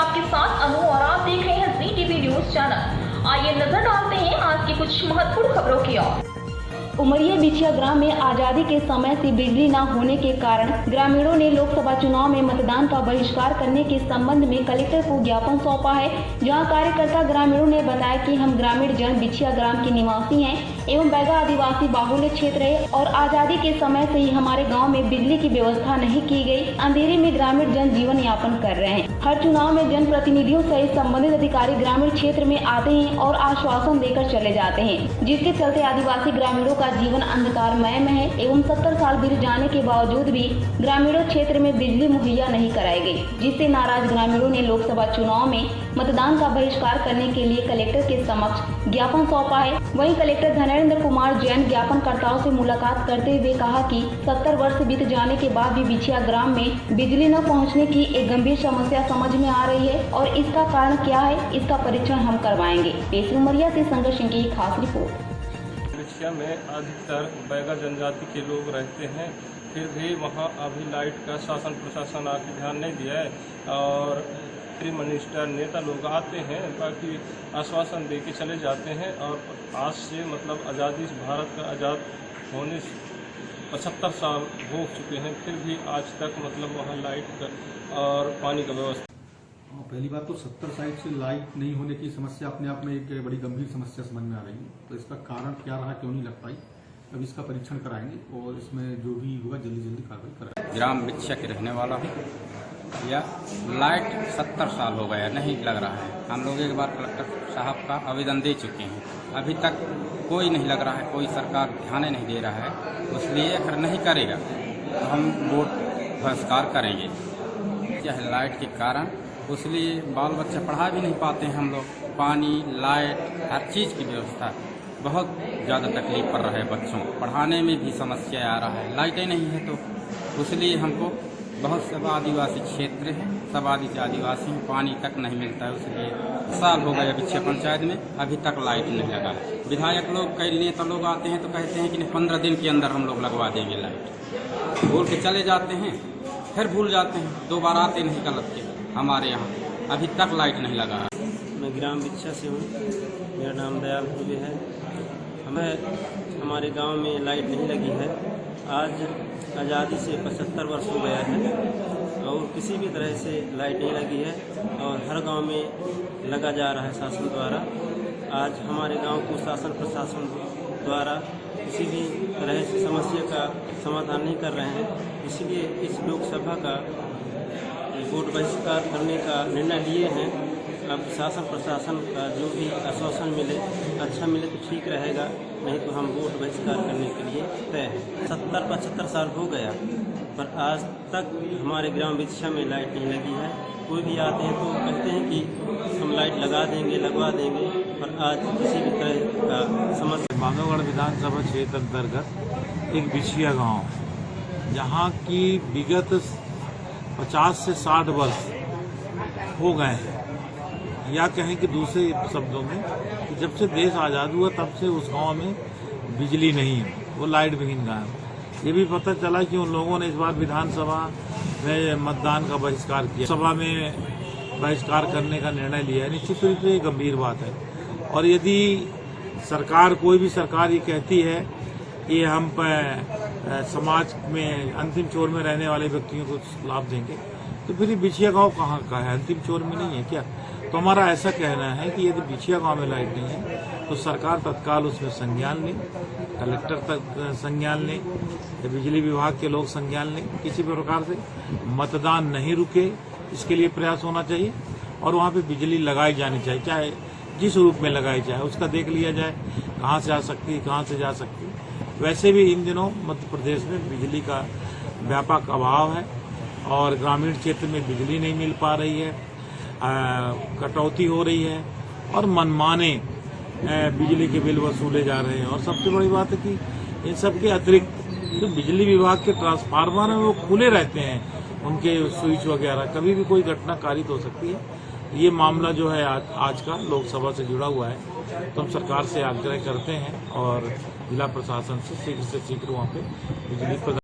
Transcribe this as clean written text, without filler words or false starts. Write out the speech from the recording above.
आपके साथ अनु और आप देख रहे हैं जी टीवी न्यूज चैनल। आइए नजर डालते हैं आज की कुछ महत्वपूर्ण खबरों की ओर। उमरिया बिछिया ग्राम में आजादी के समय से बिजली न होने के कारण ग्रामीणों ने लोकसभा चुनाव में मतदान का बहिष्कार करने के संबंध में कलेक्टर को ज्ञापन सौंपा है। जहां कार्यकर्ता ग्रामीणों ने बताया कि हम ग्रामीण जन बिछिया ग्राम के निवासी हैं एवं बैगा आदिवासी बाहुल्य क्षेत्र है और आजादी के समय से ही हमारे गाँव में बिजली की व्यवस्था नहीं की गयी। अंधेरे में ग्रामीण जन जीवन यापन कर रहे हैं। हर चुनाव में जन प्रतिनिधियों सहित संबंधित अधिकारी ग्रामीण क्षेत्र में आते हैं और आश्वासन देकर चले जाते हैं, जिसके चलते आदिवासी ग्रामीणों का जीवन अंधकारमय में है एवं 70 साल बीत जाने के बावजूद भी ग्रामीणों क्षेत्र में बिजली मुहैया नहीं कराई गई, जिससे नाराज ग्रामीणों ने लोकसभा चुनाव में मतदान का बहिष्कार करने के लिए कलेक्टर के समक्ष ज्ञापन सौंपा है। वहीं कलेक्टर धनेन्द्र कुमार जैन ज्ञापनकर्ताओं से मुलाकात करते हुए कहा कि 70 वर्ष बीत जाने के बाद भी बिछिया ग्राम में बिजली न पहुंचने की एक गंभीर समस्या समझ में आ रही है और इसका कारण क्या है, इसका परीक्षण हम करवाएंगे। पेश उमरिया से संघर्ष सिंह की खास रिपोर्ट। बिछिया में अधिकतर बैगा जनजाति के लोग रहते हैं, फिर भी वहाँ अभी लाइट का शासन प्रशासन आके ध्यान नहीं दिया है और मिनिस्टर नेता लोग आते हैं, बाकी आश्वासन दे के चले जाते हैं। और आज से मतलब आज़ादी भारत का आज़ाद होने 75 साल हो चुके हैं, फिर भी आज तक मतलब वहाँ लाइट और पानी का व्यवस्था। पहली बात तो 70 साइड से लाइट नहीं होने की समस्या अपने आप में एक बड़ी गंभीर समस्या समझ में आ रही है। तो इसका कारण क्या रहा, क्यों नहीं लग पाई, अब इसका परीक्षण कराएंगे और इसमें जो भी होगा जल्दी कार्रवाई कराएंगे। ग्राम बिछिया के रहने वाला हूँ। या लाइट 70 साल हो गया नहीं लग रहा है। हम लोग एक बार कलेक्टर साहब का आवेदन दे चुके हैं, अभी तक कोई नहीं लग रहा है, कोई सरकार ध्यान नहीं दे रहा है। इसलिए अगर नहीं करेगा तो हम वोट बहिष्कार करेंगे। क्या है लाइट के कारण, इसलिए बाल बच्चे पढ़ा भी नहीं पाते हैं। हम लोग पानी लाइट हर चीज़ की व्यवस्था बहुत ज़्यादा तकलीफ पड़ रहा है। बच्चों पढ़ाने में भी समस्या आ रहा है, लाइटें नहीं है तो इसलिए हमको बहुत सब आदिवासी क्षेत्र है, सब आदिवासी हैं, पानी तक नहीं मिलता है। इसलिए साल हो गए बिछिया पंचायत में अभी तक लाइट नहीं लगा है। विधायक लोग कई नेता लोग आते हैं तो कहते हैं कि 15 दिन के अंदर हम लोग लगवा देंगे लाइट, बोल के चले जाते हैं, फिर भूल जाते हैं, दोबारा आते नहीं गलत के। हमारे यहाँ अभी तक लाइट नहीं लगा है। मैं ग्राम बिछिया से हूँ, मेरा नाम दयाल दुबे है। हमारे गांव में लाइट नहीं लगी है। आज आज़ादी से 75 वर्ष हो गया है और किसी भी तरह से लाइट नहीं लगी है और हर गांव में लगा जा रहा है शासन द्वारा। आज हमारे गांव को शासन प्रशासन द्वारा किसी भी तरह से समस्या का समाधान नहीं कर रहे हैं, इसलिए इस लोकसभा का वोट बहिष्कार करने का निर्णय लिए हैं। अब शासन प्रशासन का जो भी आश्वासन मिले, अच्छा मिले तो ठीक रहेगा, नहीं तो हम वोट बहिष्कार करने के लिए तय हैं। 70-75 साल हो गया पर आज तक हमारे ग्राम बिछिया में लाइट नहीं लगी है। कोई भी आते हैं तो कहते हैं कि हम लाइट लगा देंगे लगवा देंगे, पर आज किसी भी तरह का समस्या। माधवगढ़ विधानसभा क्षेत्र अंतर्गत एक बिछिया गाँव, जहाँ की विगत 50 से 60 वर्ष हो गए हैं, या कहें कि दूसरे शब्दों में कि जब से देश आज़ाद हुआ तब से उस गांव में बिजली नहीं है, वो लाइट विहीन गाँव है। ये भी पता चला कि उन लोगों ने इस बार विधानसभा में मतदान का बहिष्कार किया, सभा में बहिष्कार करने का निर्णय लिया है। निश्चित रूप से ये गंभीर बात है और यदि सरकार, कोई भी सरकार ये कहती है कि हम समाज में अंतिम छोर में रहने वाले व्यक्तियों को लाभ देंगे, तो फिर बिछिया गांव कहाँ का है, अंतिम छोर में नहीं है क्या? तो हमारा ऐसा कहना है कि यदि बिछिया गांव में लाइट नहीं है तो सरकार तत्काल उसमें संज्ञान लें, कलेक्टर तक संज्ञान लें, बिजली विभाग के लोग संज्ञान लें, किसी भी प्रकार से मतदान नहीं रुके, इसके लिए प्रयास होना चाहिए और वहाँ पे बिजली लगाई जानी चाहिए, चाहे जिस रूप में लगाई जाए उसका देख लिया जाए कहाँ से आ सकती है, कहाँ से जा सकती है। वैसे भी इन दिनों मध्य प्रदेश में बिजली का व्यापक अभाव है और ग्रामीण क्षेत्र में बिजली नहीं मिल पा रही है, कटौती हो रही है और मनमाने बिजली के बिल वसूले जा रहे हैं। और सबसे बड़ी बात है कि इन सब के अतिरिक्त जो बिजली विभाग के ट्रांसफार्मर हैं वो खुले रहते हैं, उनके स्विच वगैरह, कभी भी कोई घटना कारित हो सकती है। ये मामला जो है आज का लोकसभा से जुड़ा हुआ है, तो हम सरकार से आग्रह करते हैं और जिला प्रशासन से शीघ्र वहाँ पे बिजली